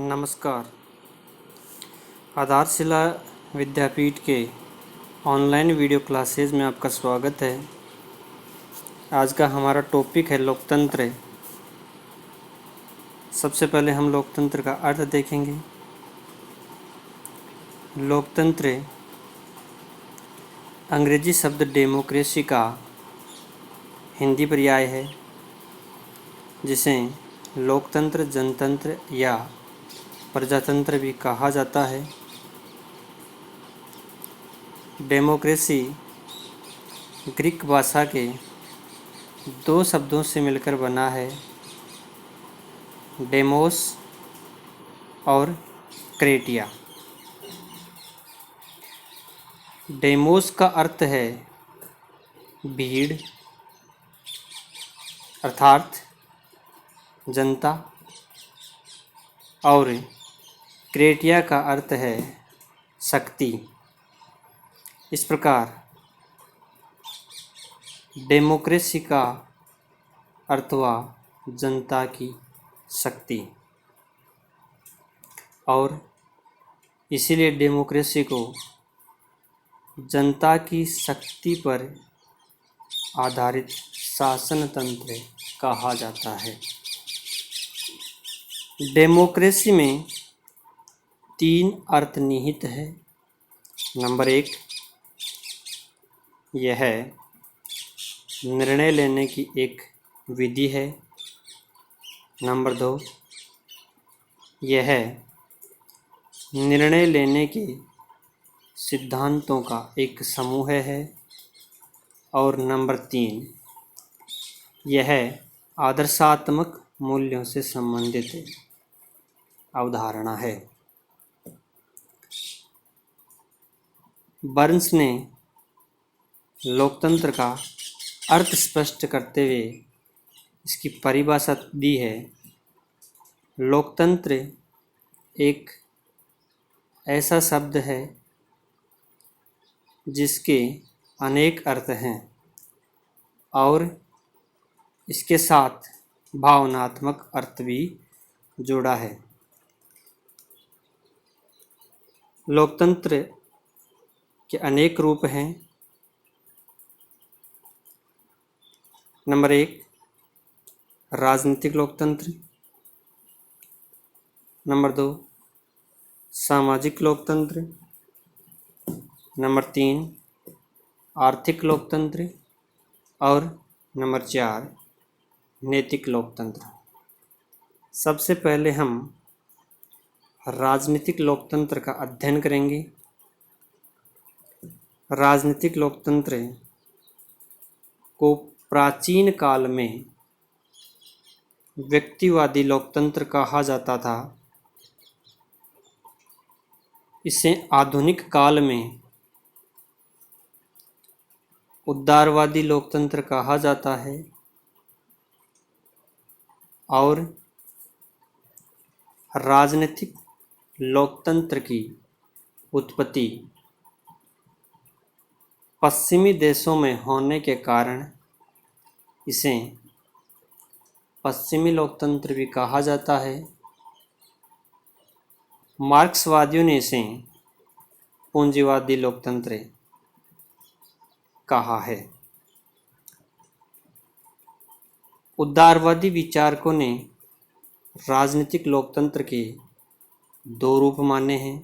नमस्कार। आधारशिला विद्यापीठ के ऑनलाइन वीडियो क्लासेस में आपका स्वागत है। आज का हमारा टॉपिक है लोकतंत्र। सबसे पहले हम लोकतंत्र का अर्थ देखेंगे। लोकतंत्र अंग्रेजी शब्द डेमोक्रेसी का हिंदी पर्याय है, जिसे लोकतंत्र, जनतंत्र या प्रजातंत्र भी कहा जाता है। डेमोक्रेसी ग्रीक भाषा के दो शब्दों से मिलकर बना है, डेमोस और क्रेटिया। डेमोस का अर्थ है भीड़ अर्थात जनता, और क्रेटिया का अर्थ है शक्ति। इस प्रकार डेमोक्रेसी का अर्थ हुआ जनता की शक्ति, और इसीलिए डेमोक्रेसी को जनता की शक्ति पर आधारित शासन तंत्र कहा जाता है। डेमोक्रेसी में 3 अर्थ निहित है। नंबर 1, यह निर्णय लेने की एक विधि है। नंबर 2, यह निर्णय लेने के सिद्धांतों का एक समूह है। और नंबर 3, यह आदर्शात्मक मूल्यों से संबंधित अवधारणा है। बर्न्स ने लोकतंत्र का अर्थ स्पष्ट करते हुए इसकी परिभाषा दी है। लोकतंत्र एक ऐसा शब्द है जिसके अनेक अर्थ हैं और इसके साथ भावनात्मक अर्थ भी जुड़ा है। लोकतंत्र के अनेक रूप हैं। नंबर 1, राजनीतिक लोकतंत्र। नंबर 2, सामाजिक लोकतंत्र। नंबर 3, आर्थिक लोकतंत्र। और नंबर 4, नैतिक लोकतंत्र। सबसे पहले हम राजनीतिक लोकतंत्र का अध्ययन करेंगे। राजनीतिक लोकतंत्र को प्राचीन काल में व्यक्तिवादी लोकतंत्र कहा जाता था। इसे आधुनिक काल में उदारवादी लोकतंत्र कहा जाता है। और राजनीतिक लोकतंत्र की उत्पत्ति पश्चिमी देशों में होने के कारण इसे पश्चिमी लोकतंत्र भी कहा जाता है। मार्क्सवादियों ने इसे पूंजीवादी लोकतंत्र कहा है। उदारवादी विचारकों ने राजनीतिक लोकतंत्र के 2 रूप माने हैं।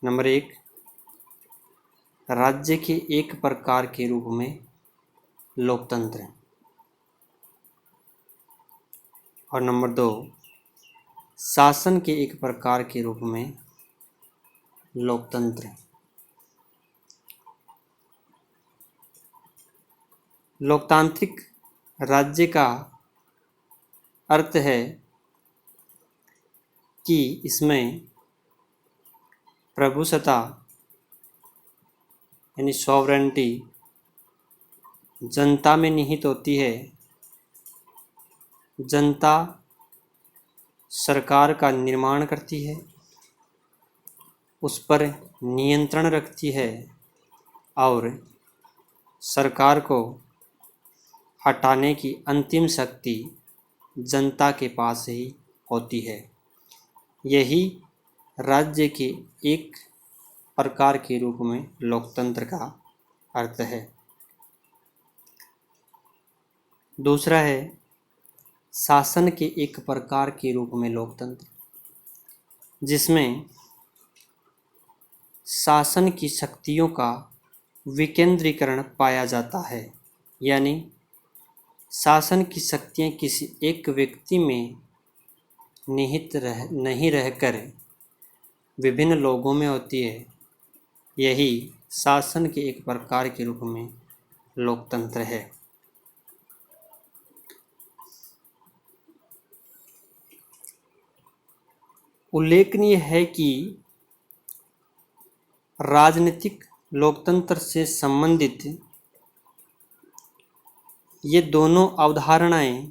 नंबर 1, राज्य के एक प्रकार के रूप में लोकतंत्र। और नंबर 2, शासन के एक प्रकार के रूप में लोकतंत्र। लोकतांत्रिक राज्य का अर्थ है कि इसमें प्रभुसत्ता यानी सॉवरेंटी जनता में निहित होती है। जनता सरकार का निर्माण करती है, उस पर नियंत्रण रखती है और सरकार को हटाने की अंतिम शक्ति जनता के पास ही होती है। यही राज्य के एक प्रकार के रूप में लोकतंत्र का अर्थ है। दूसरा है शासन के एक प्रकार के रूप में लोकतंत्र, जिसमें शासन की शक्तियों का विकेंद्रीकरण पाया जाता है, यानी शासन की शक्तियाँ किसी एक व्यक्ति में निहित नहीं रहकर विभिन्न लोगों में होती है। यही शासन के एक प्रकार के रूप में लोकतंत्र है। उल्लेखनीय है कि राजनीतिक लोकतंत्र से संबंधित ये दोनों अवधारणाएं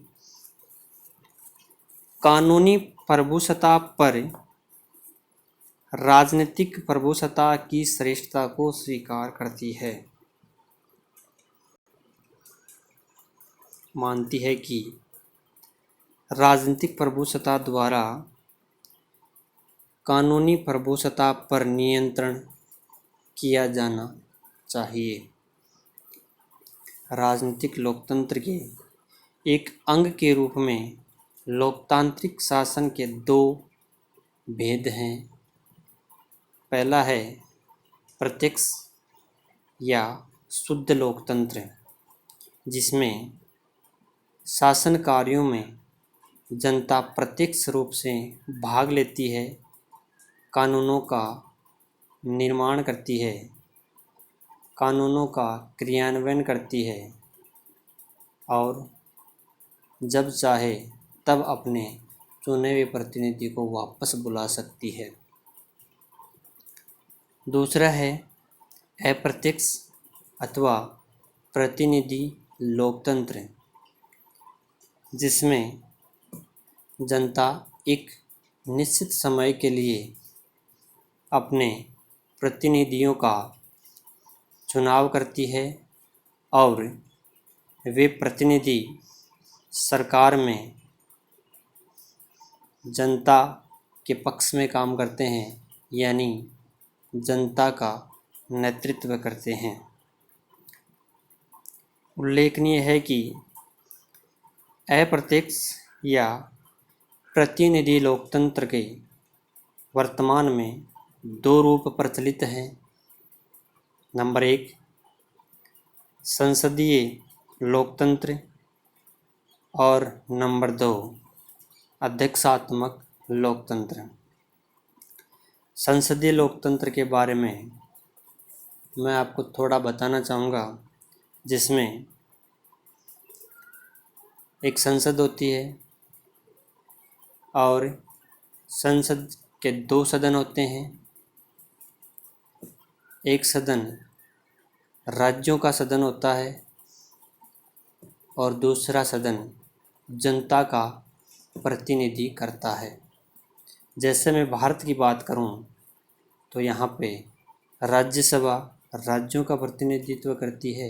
कानूनी प्रभुसत्ता पर राजनीतिक प्रभुसत्ता की श्रेष्ठता को स्वीकार करती है, मानती है कि राजनीतिक प्रभुसत्ता द्वारा कानूनी प्रभुसत्ता पर नियंत्रण किया जाना चाहिए। राजनीतिक लोकतंत्र के एक अंग के रूप में लोकतांत्रिक शासन के दो भेद हैं। पहला है प्रत्यक्ष या शुद्ध लोकतंत्र, जिसमें शासन कार्यों में जनता प्रत्यक्ष रूप से भाग लेती है, कानूनों का निर्माण करती है, कानूनों का क्रियान्वयन करती है और जब चाहे तब अपने चुने हुए प्रतिनिधि को वापस बुला सकती है। दूसरा है अप्रत्यक्ष अथवा प्रतिनिधि लोकतंत्र, जिसमें जनता एक निश्चित समय के लिए अपने प्रतिनिधियों का चुनाव करती है और वे प्रतिनिधि सरकार में जनता के पक्ष में काम करते हैं, यानी जनता का नेतृत्व करते हैं। उल्लेखनीय है कि अप्रत्यक्ष या प्रतिनिधि लोकतंत्र के वर्तमान में दो रूप प्रचलित हैं। नंबर 1 संसदीय लोकतंत्र और नंबर 2 अध्यक्षात्मक लोकतंत्र। संसदीय लोकतंत्र के बारे में मैं आपको थोड़ा बताना चाहूँगा, जिसमें एक संसद होती है और संसद के दो सदन होते हैं। एक सदन राज्यों का सदन होता है और दूसरा सदन जनता का प्रतिनिधि करता है। जैसे मैं भारत की बात करूं तो यहाँ पे राज्यसभा राज्यों का प्रतिनिधित्व करती है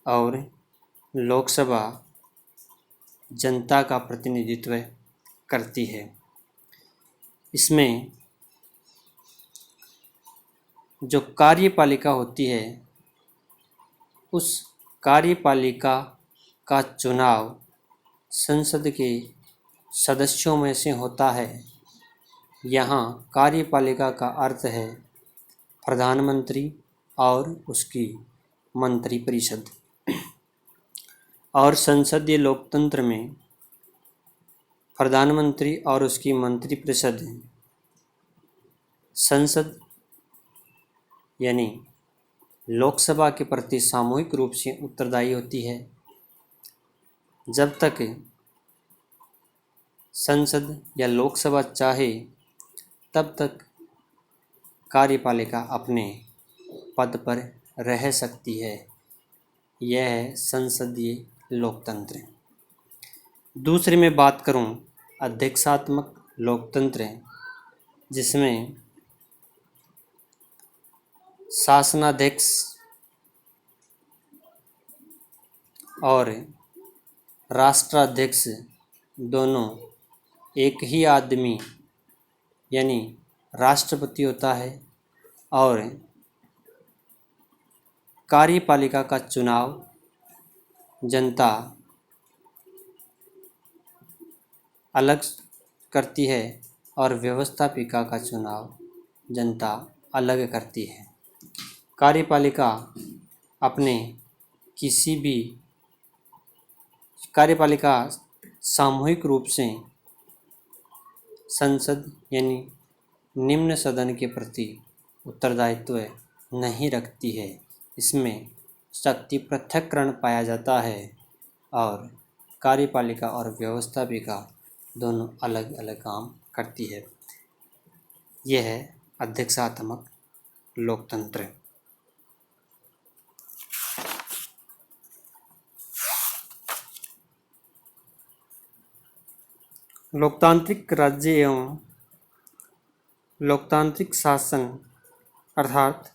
और लोकसभा जनता का प्रतिनिधित्व करती है। इसमें जो कार्यपालिका होती है, उस कार्यपालिका का चुनाव संसद के सदस्यों में से होता है। यहाँ कार्यपालिका का अर्थ है प्रधानमंत्री और उसकी मंत्रिपरिषद। और संसदीय लोकतंत्र में प्रधानमंत्री और उसकी मंत्रिपरिषद संसद यानी लोकसभा के प्रति सामूहिक रूप से उत्तरदायी होती है। जब तक संसद या लोकसभा चाहे तब तक कार्यपालिका अपने पद पर रह सकती है। यह है संसदीय लोकतंत्र। दूसरी में बात करूं अध्यक्षात्मक लोकतंत्र, जिसमें शासनाध्यक्ष और राष्ट्राध्यक्ष दोनों एक ही आदमी यानी राष्ट्रपति होता है और कार्यपालिका का चुनाव जनता अलग करती है और व्यवस्थापिका का चुनाव जनता अलग करती है। कार्यपालिका अपने किसी भी कार्यपालिका सामूहिक रूप से संसद यानी निम्न सदन के प्रति उत्तरदायित्व नहीं रखती है। इसमें शक्ति पृथक्करण पाया जाता है और कार्यपालिका और व्यवस्थापिका दोनों अलग अलग काम करती है। यह है अध्यक्षात्मक लोकतंत्र। लोकतांत्रिक राज्य एवं लोकतांत्रिक शासन अर्थात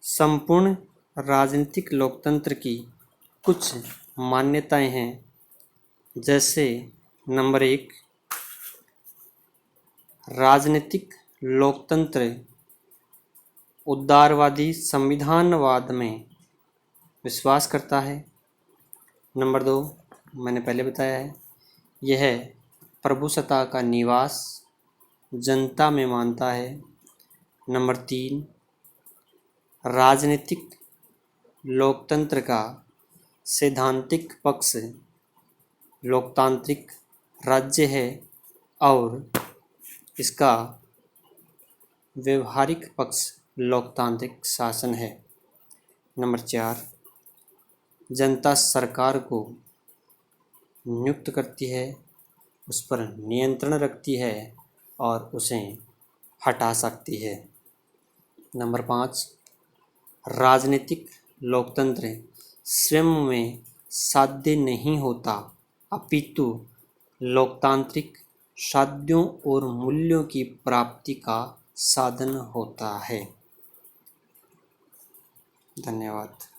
संपूर्ण राजनीतिक लोकतंत्र की कुछ मान्यताएं हैं। जैसे नंबर 1, राजनीतिक लोकतंत्र उदारवादी संविधानवाद में विश्वास करता है। नंबर 2, मैंने पहले बताया है, यह प्रभुसत्ता का निवास जनता में मानता है। नंबर 3, राजनीतिक लोकतंत्र का सैद्धांतिक पक्ष लोकतांत्रिक राज्य है और इसका व्यवहारिक पक्ष लोकतांत्रिक शासन है। नंबर 4, जनता सरकार को नियुक्त करती है, उस पर नियंत्रण रखती है और उसे हटा सकती है। नंबर 5, राजनीतिक लोकतंत्र स्वयं में साध्य नहीं होता, अपितु लोकतांत्रिक साध्यों और मूल्यों की प्राप्ति का साधन होता है। धन्यवाद।